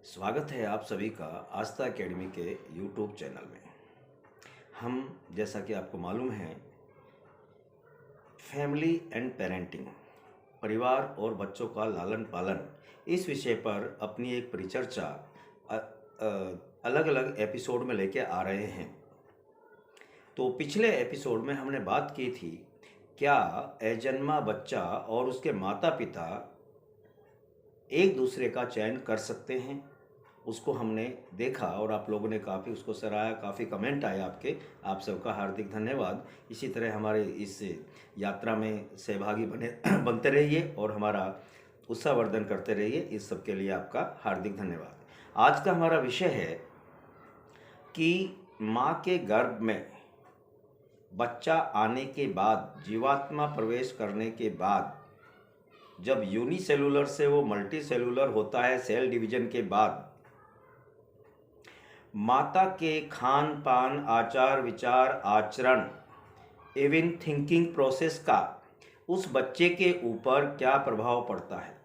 स्वागत है आप सभी का आस्था एकेडमी के यूट्यूब चैनल में। हम जैसा कि आपको मालूम है, फैमिली एंड पेरेंटिंग, परिवार और बच्चों का लालन पालन, इस विषय पर अपनी एक परिचर्चा अलग अलग एपिसोड में लेके आ रहे हैं। तो पिछले एपिसोड में हमने बात की थी, क्या अजन्मा बच्चा और उसके माता पिता एक दूसरे का चयन कर सकते हैं। उसको हमने देखा और आप लोगों ने काफ़ी उसको सराहा, काफ़ी कमेंट आए आपके। आप सबका हार्दिक धन्यवाद। इसी तरह हमारे इस यात्रा में सहभागी बनते रहिए और हमारा उत्साहवर्धन करते रहिए। इस सब के लिए आपका हार्दिक धन्यवाद। आज का हमारा विषय है कि माँ के गर्भ में बच्चा आने के बाद, जीवात्मा प्रवेश करने के बाद, जब यूनिसेलुलर से वो मल्टी सेलुलर होता है, सेल डिवीजन के बाद, माता के खान पान, आचार विचार, आचरण, इवन थिंकिंग प्रोसेस का उस बच्चे के ऊपर क्या प्रभाव पड़ता है।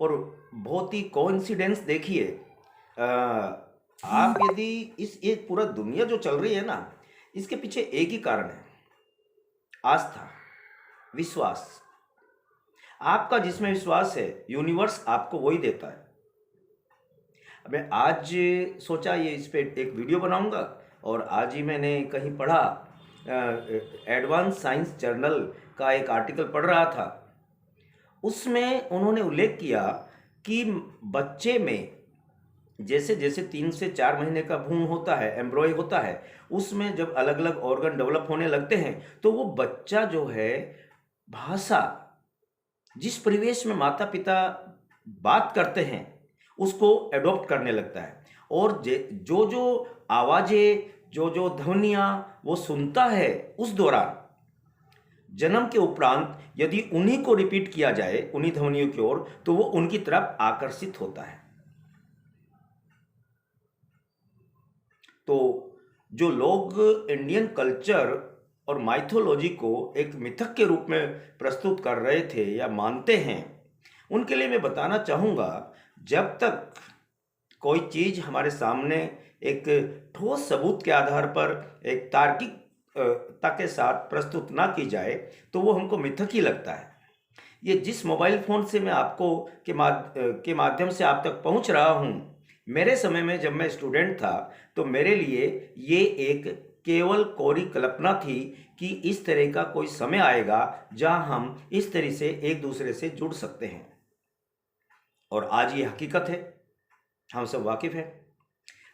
और बहुत ही कोइंसिडेंस देखिए, आप यदि ये पूरा दुनिया जो चल रही है ना, इसके पीछे एक ही कारण है, आस्था, विश्वास। आपका जिसमें विश्वास है, यूनिवर्स आपको वही देता है। मैं आज सोचा ये इस पे एक वीडियो बनाऊंगा और आज ही मैंने कहीं पढ़ा, एडवांस साइंस जर्नल का एक आर्टिकल पढ़ रहा था। उसमें उन्होंने उल्लेख किया कि बच्चे में जैसे जैसे 3 से 4 महीने का भ्रूण होता है, एम्ब्रॉय होता है, उसमें जब अलग अलग ऑर्गन डेवलप होने लगते हैं तो वो बच्चा जो है, भाषा, जिस परिवेश में माता पिता बात करते हैं उसको एडॉप्ट करने लगता है। और जो जो आवाज़ें, जो जो ध्वनियाँ वो सुनता है उस दौरान, जन्म के उपरांत यदि उन्हीं को रिपीट किया जाए, उन्हीं ध्वनियों की ओर, तो वो उनकी तरफ आकर्षित होता है। तो जो लोग इंडियन कल्चर और माइथोलॉजी को एक मिथक के रूप में प्रस्तुत कर रहे थे या मानते हैं, उनके लिए मैं बताना चाहूँगा, जब तक कोई चीज़ हमारे सामने एक ठोस सबूत के आधार पर एक तार्किकता के साथ प्रस्तुत ना की जाए तो वो हमको मिथक ही लगता है। ये जिस मोबाइल फ़ोन से मैं आपको के माध्यम से आप तक पहुंच रहा हूं, मेरे समय में जब मैं स्टूडेंट था तो मेरे लिए ये एक केवल कोरी कल्पना थी कि इस तरह का कोई समय आएगा जहां हम इस तरह से एक दूसरे से जुड़ सकते हैं। और आज ये हकीकत है, हम सब वाकिफ हैं।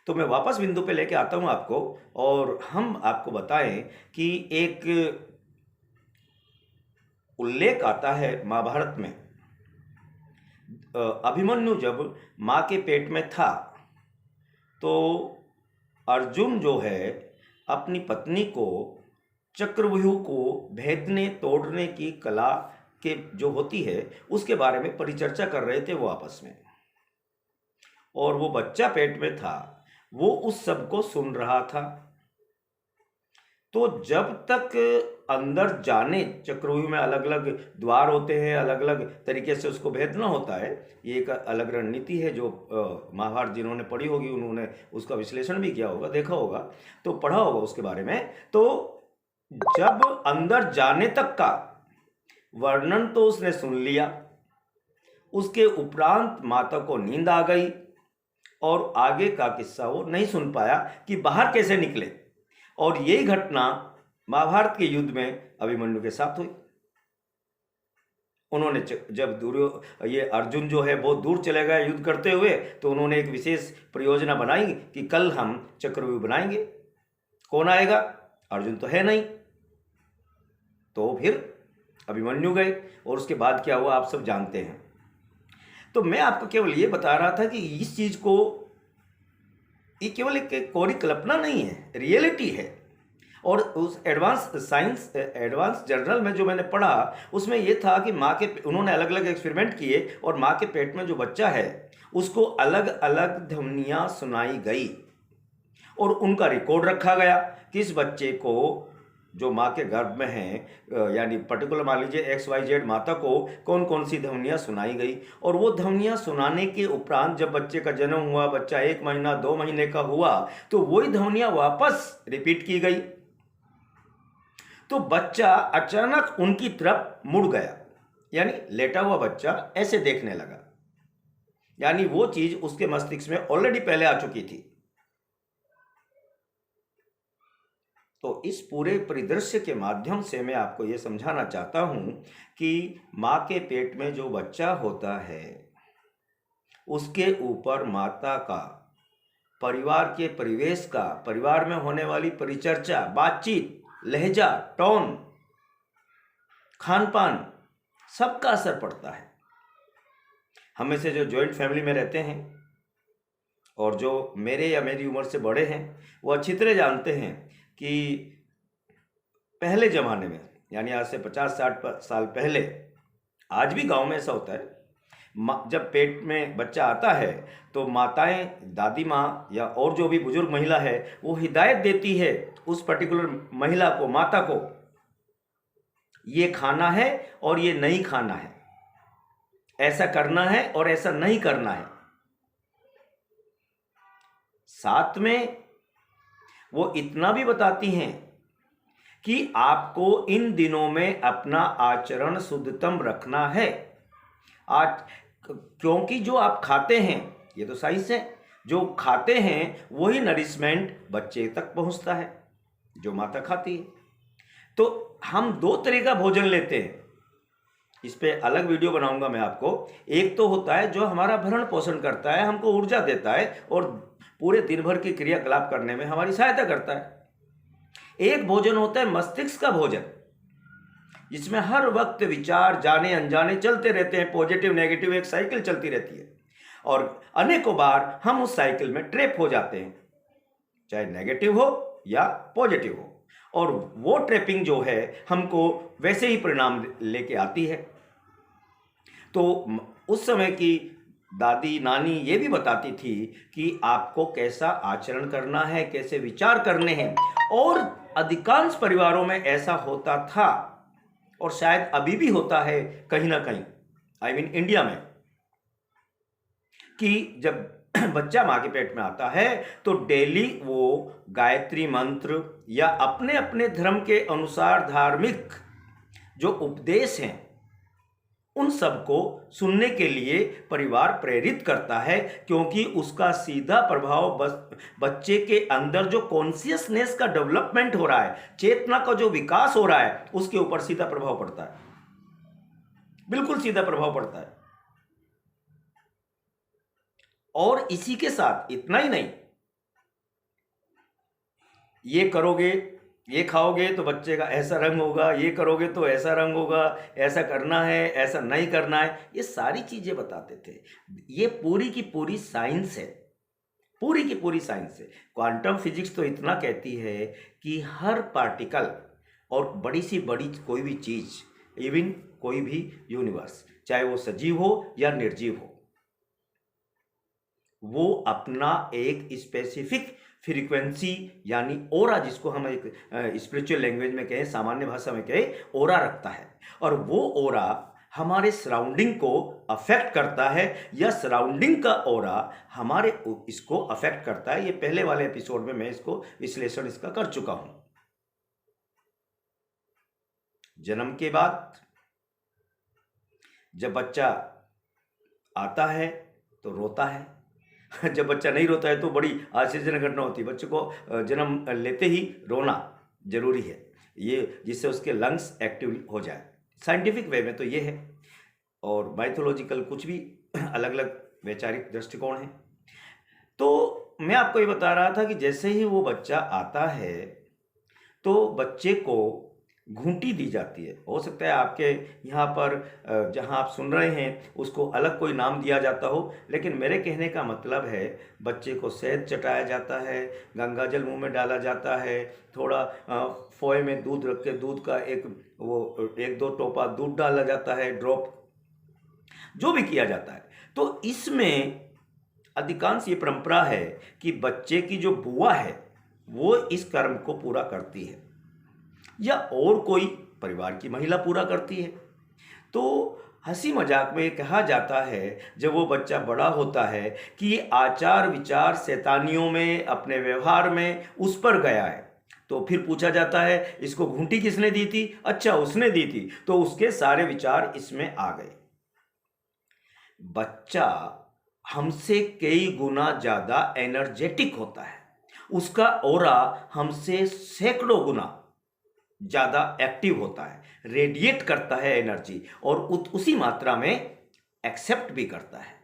तो मैं वापस बिंदु पे लेके आता हूं आपको, और हम आपको बताएं कि एक उल्लेख आता है महाभारत में। अभिमन्यु जब माँ के पेट में था तो अर्जुन जो है अपनी पत्नी को चक्रव्यूह को भेदने तोड़ने की कला के जो होती है उसके बारे में परिचर्चा कर रहे थे वो आपस में। और वो बच्चा पेट में था, वो उस सब को सुन रहा था। तो जब तक अंदर जाने, चक्रव्यूह में अलग अलग द्वार होते हैं, अलग अलग तरीके से उसको भेदना होता है। ये एक अलग रणनीति है जो महाभारत जिन्होंने पढ़ी होगी उन्होंने उसका विश्लेषण भी किया होगा, देखा होगा, तो पढ़ा होगा उसके बारे में। तो जब अंदर जाने तक का वर्णन तो उसने सुन लिया, उसके उपरांत माता को नींद आ गई और आगे का किस्सा वो नहीं सुन पाया कि बाहर कैसे निकले। और यही घटना महाभारत के युद्ध में अभिमन्यु के साथ हुई। उन्होंने जब ये अर्जुन जो है बहुत दूर चले गए युद्ध करते हुए, तो उन्होंने एक विशेष परियोजना बनाई कि कल हम चक्रव्यूह बनाएंगे। कौन आएगा? अर्जुन तो है नहीं। तो फिर अभिमन्यु गए और उसके बाद क्या हुआ आप सब जानते हैं। तो मैं आपको केवल ये बता रहा था कि इस चीज़ को, ये केवल एक कोरी कल्पना नहीं है, रियलिटी है। और उस एडवांस जर्नल में जो मैंने पढ़ा उसमें ये था कि उन्होंने अलग अलग एक्सपेरिमेंट किए और माँ के पेट में जो बच्चा है उसको अलग अलग ध्वनियाँ सुनाई गई और उनका रिकॉर्ड रखा गया कि इस बच्चे को जो माँ के गर्भ में हैं, यानी पर्टिकुलर मान लीजिए XYZ माता को कौन कौन सी ध्वनियाँ सुनाई गई, और वो ध्वनियाँ सुनाने के उपरांत जब बच्चे का जन्म हुआ, बच्चा 1 महीना 2 महीने का हुआ, तो वही ध्वनियाँ वापस रिपीट की गई। तो बच्चा अचानक उनकी तरफ मुड़ गया, यानी लेटा हुआ बच्चा ऐसे देखने लगा, यानी वो चीज उसके मस्तिष्क में ऑलरेडी पहले आ चुकी थी। तो इस पूरे परिदृश्य के माध्यम से मैं आपको ये समझाना चाहता हूं कि माँ के पेट में जो बच्चा होता है उसके ऊपर माता का, परिवार के परिवेश का, परिवार में होने वाली परिचर्चा, बातचीत, लहजा, टोन, खान पान, सबका असर पड़ता है। हम में से जो जॉइंट फैमिली में रहते हैं और जो मेरे या मेरी उम्र से बड़े हैं, वो अच्छी तरह जानते हैं कि पहले ज़माने में, यानी आज से 50-60 साल पहले, आज भी गांव में ऐसा होता है, जब पेट में बच्चा आता है तो माताएं, दादी माँ या और जो भी बुजुर्ग महिला है, वो हिदायत देती है उस पर्टिकुलर महिला को, माता को, ये खाना है और ये नहीं खाना है, ऐसा करना है और ऐसा नहीं करना है। साथ में वो इतना भी बताती हैं कि आपको इन दिनों में अपना आचरण शुद्धतम रखना है। आज क्योंकि जो आप खाते हैं, ये तो साइंस है, जो खाते हैं वही नरिशमेंट बच्चे तक पहुंचता है जो माता खाती है। तो हम 2 तरह का भोजन लेते हैं, इस पे अलग वीडियो बनाऊंगा मैं आपको। एक तो होता है जो हमारा भरण पोषण करता है, हमको ऊर्जा देता है और पूरे दिन भर की क्रियाकलाप करने में हमारी सहायता करता है। एक भोजन होता है मस्तिष्क का भोजन, जिसमें हर वक्त विचार जाने अनजाने चलते रहते हैं, पॉजिटिव नेगेटिव एक साइकिल चलती रहती है, और अनेकों बार हम उस साइकिल में ट्रैप हो जाते हैं, चाहे नेगेटिव हो या पॉजिटिव हो, और वो ट्रैपिंग जो है हमको वैसे ही परिणाम लेके आती है। तो उस समय की दादी नानी ये भी बताती थी कि आपको कैसा आचरण करना है, कैसे विचार करने हैं, और अधिकांश परिवारों में ऐसा होता था और शायद अभी भी होता है कहीं ना कहीं, आई मीन इंडिया में, कि जब बच्चा माँ के पेट में आता है तो डेली वो गायत्री मंत्र या अपने अपने धर्म के अनुसार धार्मिक जो उपदेश हैं उन सबको सुनने के लिए परिवार प्रेरित करता है, क्योंकि उसका सीधा प्रभाव बच्चे के अंदर जो कॉन्शियसनेस का डेवलपमेंट हो रहा है, चेतना का जो विकास हो रहा है, उसके ऊपर सीधा प्रभाव पड़ता है, बिल्कुल सीधा प्रभाव पड़ता है। और इसी के साथ इतना ही नहीं, ये करोगे, ये खाओगे तो बच्चे का ऐसा रंग होगा, ये करोगे तो ऐसा रंग होगा, ऐसा करना है, ऐसा नहीं करना है, ये सारी चीजें बताते थे। ये पूरी की पूरी साइंस है, पूरी की पूरी साइंस है। क्वांटम फिजिक्स तो इतना कहती है कि हर पार्टिकल और बड़ी सी बड़ी कोई भी चीज, इवन कोई भी यूनिवर्स, चाहे वो सजीव हो या निर्जीव हो, वो अपना एक स्पेसिफिक फ्रीक्वेंसी यानी ओरा, जिसको हम एक स्पिरिचुअल लैंग्वेज में कहें, सामान्य भाषा में कहें, ओरा रखता है, और वो ओरा हमारे सराउंडिंग को अफेक्ट करता है या सराउंडिंग का ओरा हमारे इसको अफेक्ट करता है। ये पहले वाले एपिसोड में मैं इसको विश्लेषण इसका कर चुका हूं। जन्म के बाद जब बच्चा आता है तो रोता है, जब बच्चा नहीं रोता है तो बड़ी आश्चर्यजनक घटना होती है। बच्चे को जन्म लेते ही रोना जरूरी है, ये जिससे उसके लंग्स एक्टिव हो जाए। साइंटिफिक वे में तो ये है, और माइथोलॉजिकल कुछ भी अलग अलग वैचारिक दृष्टिकोण है। तो मैं आपको ये बता रहा था कि जैसे ही वो बच्चा आता है तो बच्चे को घूंटी दी जाती है। हो सकता है आपके यहाँ पर जहाँ आप सुन रहे हैं उसको अलग कोई नाम दिया जाता हो, लेकिन मेरे कहने का मतलब है बच्चे को शहद चटाया जाता है, गंगा जल मुंह में डाला जाता है, थोड़ा फोए में दूध रख के दूध का एक 1-2 टोपा दूध डाला जाता है, ड्रॉप, जो भी किया जाता है। तो इसमें अधिकांश ये परंपरा है कि बच्चे की जो बुआ है वो इस कर्म को पूरा करती है। या और कोई परिवार की महिला पूरा करती है। तो हंसी मजाक में कहा जाता है जब वो बच्चा बड़ा होता है कि ये आचार विचार शैतानियों में, अपने व्यवहार में उस पर गया है। तो फिर पूछा जाता है इसको घूंटी किसने दी थी? अच्छा, उसने दी थी, तो उसके सारे विचार इसमें आ गए। बच्चा हमसे कई गुना ज्यादा एनर्जेटिक होता है, उसका ऑरा हमसे सैकड़ों गुना ज्यादा एक्टिव होता है, रेडिएट करता है एनर्जी, और उसी मात्रा में एक्सेप्ट भी करता है।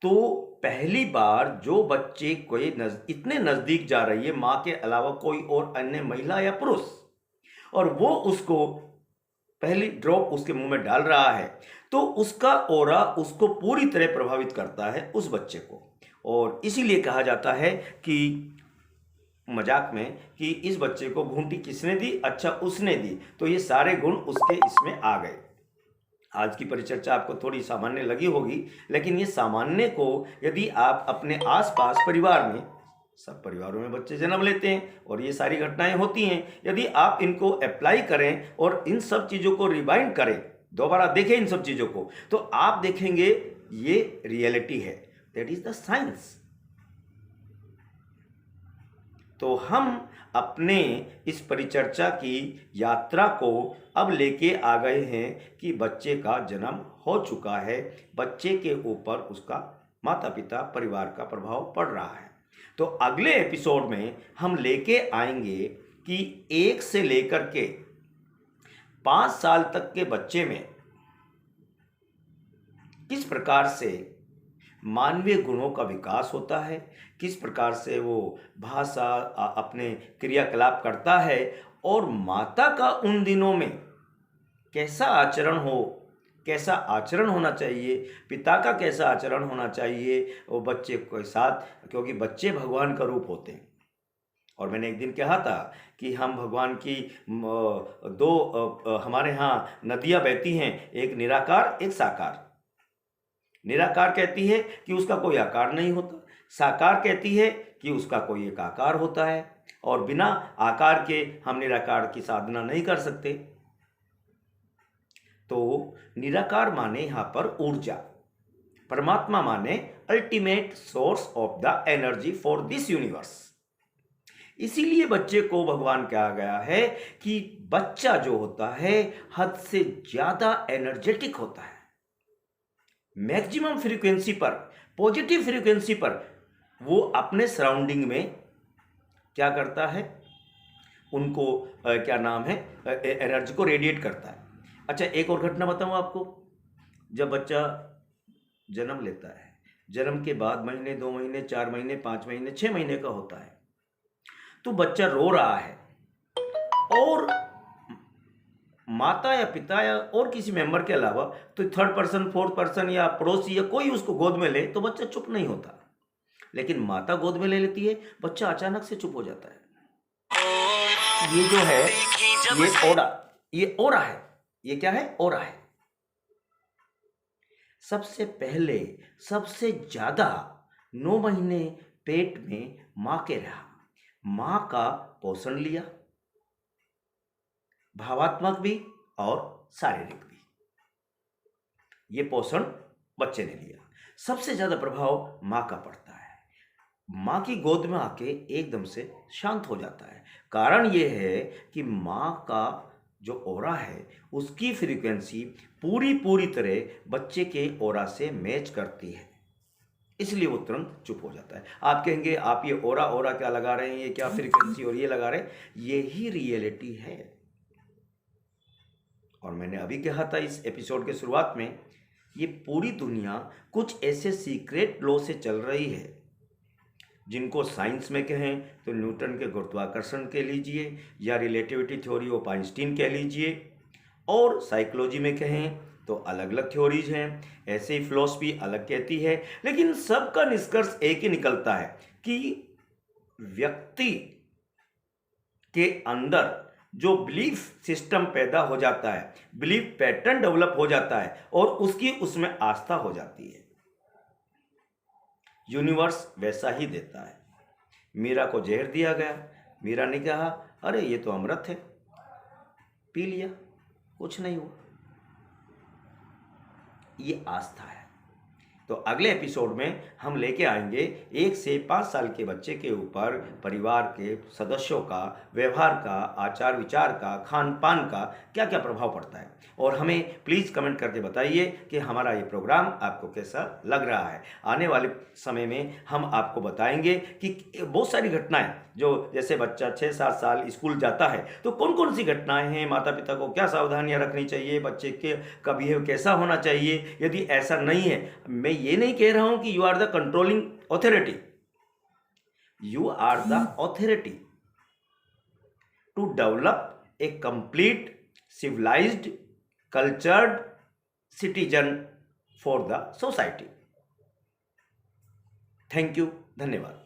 तो पहली बार जो बच्चे कोई इतने नजदीक जा रही है मां के अलावा कोई और अन्य महिला या पुरुष, और वो उसको पहली ड्रॉप उसके मुंह में डाल रहा है, तो उसका ऑरा उसको पूरी तरह प्रभावित करता है, उस बच्चे को। और इसीलिए कहा जाता है कि मजाक में कि इस बच्चे को घूंटी किसने दी? अच्छा, उसने दी, तो ये सारे गुण उसके इसमें आ गए। आज की परिचर्चा आपको थोड़ी सामान्य लगी होगी, लेकिन ये सामान्य को यदि आप अपने आसपास परिवार में, सब परिवारों में बच्चे जन्म लेते हैं और ये सारी घटनाएं होती हैं, यदि आप इनको अप्लाई करें और इन सब चीज़ों को रिवाइंड करें, दोबारा देखें इन सब चीज़ों को, तो आप देखेंगे ये रियलिटी है, दैट इज द साइंस। तो हम अपने इस परिचर्चा की यात्रा को अब लेके आ गए हैं कि बच्चे का जन्म हो चुका है, बच्चे के ऊपर उसका माता पिता परिवार का प्रभाव पड़ रहा है। तो अगले एपिसोड में हम लेके आएंगे कि 1 से लेकर के 5 साल तक के बच्चे में किस प्रकार से मानवीय गुणों का विकास होता है, किस प्रकार से वो भाषा अपने क्रियाकलाप करता है, और माता का उन दिनों में कैसा आचरण होना चाहिए, पिता का कैसा आचरण होना चाहिए वो बच्चे के साथ, क्योंकि बच्चे भगवान का रूप होते हैं। और मैंने एक दिन कहा था कि हम भगवान की दो हमारे यहाँ नदियाँ बहती हैं, एक निराकार एक साकार। निराकार कहती है कि उसका कोई आकार नहीं होता, साकार कहती है कि उसका कोई एक आकार होता है, और बिना आकार के हम निराकार की साधना नहीं कर सकते। तो निराकार माने यहाँ पर ऊर्जा, परमात्मा माने ultimate source of the energy for this universe. इसीलिए बच्चे को भगवान कहा गया है कि बच्चा जो होता है हद से ज्यादा एनर्जेटिक होता है। मैक्सिमम फ्रीक्वेंसी पर, पॉजिटिव फ्रीक्वेंसी पर वो अपने सराउंडिंग में क्या करता है, उनको क्या नाम है, एनर्जी को रेडिएट करता है। अच्छा, एक और घटना बताऊं आपको। जब बच्चा जन्म लेता है, जन्म के बाद महीने, 2 महीने, 4 महीने, 5 महीने, 6 महीने का होता है, तो बच्चा रो रहा है, और माता या पिता या और किसी मेंबर के अलावा तो 3rd पर्सन, 4th पर्सन या पड़ोसी या कोई उसको गोद में ले तो बच्चा चुप नहीं होता। लेकिन माता गोद में ले लेती है, बच्चा अचानक से चुप हो जाता है। ये जो है ये ओरा है। ये क्या है? ओरा है। सबसे पहले सबसे ज्यादा 9 महीने पेट में मां के रहा, मां का पोषण लिया, भावात्मक भी और शारीरिक भी। ये पोषण बच्चे ने लिया। सबसे ज्यादा प्रभाव मां का पड़ता है। मां की गोद में आके एकदम से शांत हो जाता है। कारण यह है कि मां का जो ओरा है उसकी फ्रीक्वेंसी पूरी तरह बच्चे के ओरा से मैच करती है, इसलिए वो तुरंत चुप हो जाता है। आप कहेंगे आप ये ओरा क्या लगा रहे हैं, ये क्या फ्रीक्वेंसी और ये लगा रहे हैं, यही रियलिटी है। और मैंने अभी कहा था इस एपिसोड के शुरुआत में, ये पूरी दुनिया कुछ ऐसे सीक्रेट लॉ से चल रही है जिनको साइंस में कहें तो न्यूटन के गुरुत्वाकर्षण कह लीजिए, या रिलेटिविटी थ्योरी ऑफ आइंस्टीन कह लीजिए, और साइकोलॉजी में कहें तो अलग अलग थ्योरीज हैं, ऐसे ही फिलॉसफी अलग कहती है। लेकिन सबका निष्कर्ष एक ही निकलता है कि व्यक्ति के अंदर जो बिलीफ सिस्टम पैदा हो जाता है, बिलीफ पैटर्न डेवलप हो जाता है, और उसकी उसमें आस्था हो जाती है। यूनिवर्स वैसा ही देता है। मीरा को जहर दिया गया, मीरा ने कहा अरे ये तो अमृत है, पी लिया, कुछ नहीं हुआ। ये आस्था है। तो अगले एपिसोड में हम लेके आएंगे 1 से 5 साल के बच्चे के ऊपर परिवार के सदस्यों का व्यवहार का, आचार विचार का, खान पान का क्या क्या प्रभाव पड़ता है। और हमें प्लीज़ कमेंट करके बताइए कि हमारा ये प्रोग्राम आपको कैसा लग रहा है। आने वाले समय में हम आपको बताएंगे कि बहुत सारी घटनाएं, जो जैसे बच्चा 6-7 साल स्कूल जाता है तो कौन कौन सी घटनाएं हैं, माता पिता को क्या सावधानियां रखनी चाहिए, बच्चे के का बिहेव कैसा होना चाहिए। यदि ऐसा नहीं है, मैं ये नहीं कह रहा हूं कि you are the controlling authority, you are the authority to develop a complete civilized cultured citizen for the society. Thank you, धन्यवाद।